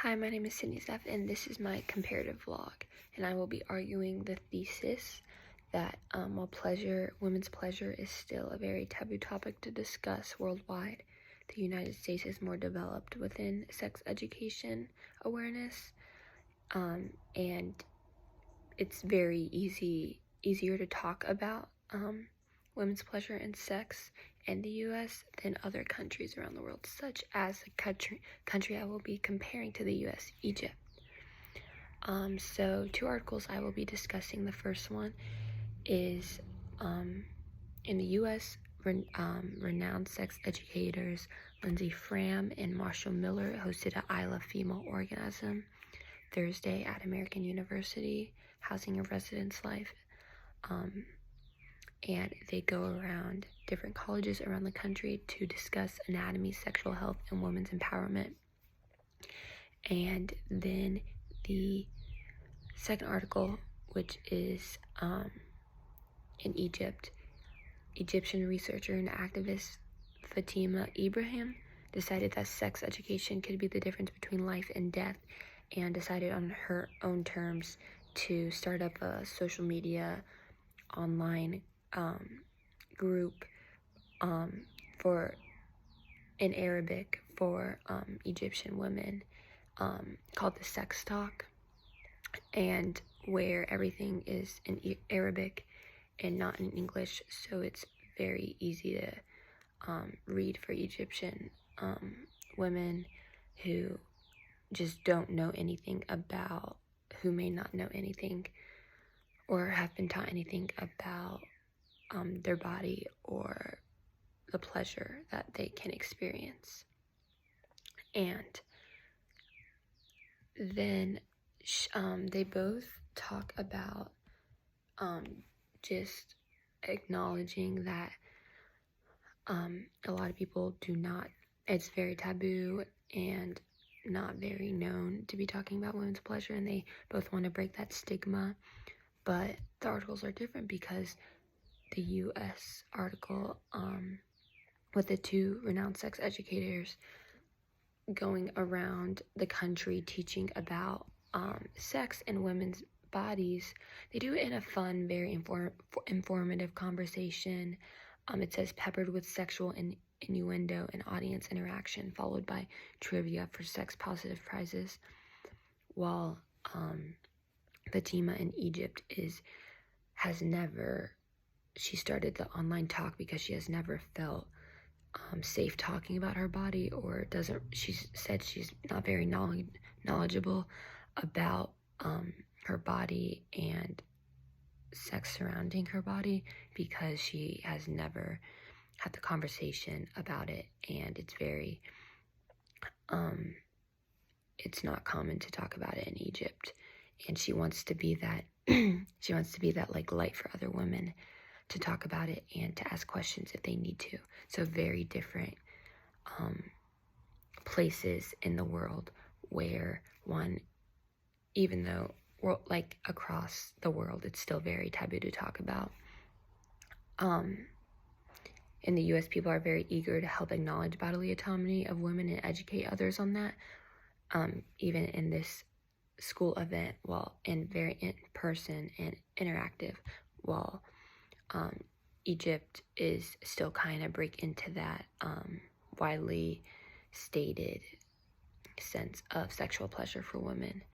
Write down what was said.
Hi, my name is Sydney Steph, and this is my comparative vlog, and I will be arguing the thesis that while women's pleasure is still a very taboo topic to discuss worldwide, the United States is more developed within sex education awareness, and it's very easier to talk about women's pleasure and sex in the U.S. than other countries around the world, such as the country I will be comparing to the U.S., Egypt. So 2 articles I will be discussing. The first one is in the U.S., renowned sex educators Lindsey Fram and Marshall Miller hosted a I Love Female Orgasm Thursday at American University, Housing and Residence Life. And they go around different colleges around the country to discuss anatomy, sexual health, and women's empowerment. And then the second article, which is in Egypt, Egyptian researcher and activist Fatima Ibrahim decided that sex education could be the difference between life and death, and decided on her own terms to start up a social media online group in Arabic for Egyptian women called the Sex Talk, and where everything is in Arabic and not in English, so it's very easy to read for Egyptian women who just don't know anything about, who may not know anything or have been taught anything about their body or the pleasure that they can experience. And then they both talk about just acknowledging that a lot of people do not, it's very taboo and not very known to be talking about women's pleasure, and they both want to break that stigma. But the articles are different because the U.S. article with the 2 renowned sex educators going around the country teaching about sex and women's bodies, they do it in a fun, very informative conversation. It says peppered with sexual innuendo and audience interaction, followed by trivia for sex-positive prizes, while Fatima in Egypt she started the online talk because she has never felt safe talking about her body, or she said she's not very knowledgeable about her body and sex surrounding her body, because she has never had the conversation about it, and it's very it's not common to talk about it in Egypt, and she wants to be that she wants to be that like light for other women to talk about it and to ask questions if they need to. So very different places in the world where even though like across the world, it's still very taboo to talk about. In the U.S., people are very eager to help acknowledge bodily autonomy of women and educate others on that. Even in this school event, and very in-person and interactive, while Egypt is still kind of break into that widely stated sense of sexual pleasure for women.